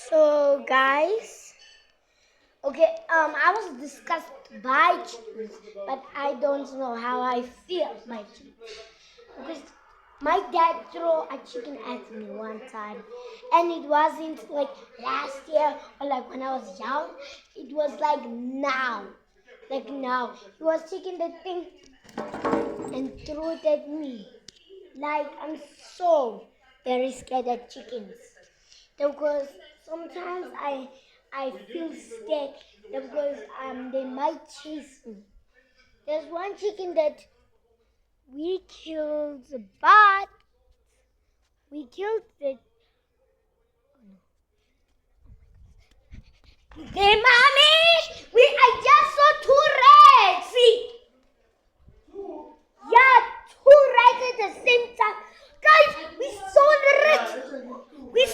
So guys, okay, I was disgusted by chickens, but I don't know how I feel by chickens because my dad threw a chicken at me one time, and it wasn't like last year or like when I was young. It was like now. He was taking the thing and threw it at me. Like I'm so very scared of chickens. Because sometimes I feel scared because they might chase me. There's one chicken that we killed, but we killed the. Hey, mommy! I just saw two rats. See? Yeah, two rats at the same time. Guys, we saw the rats. We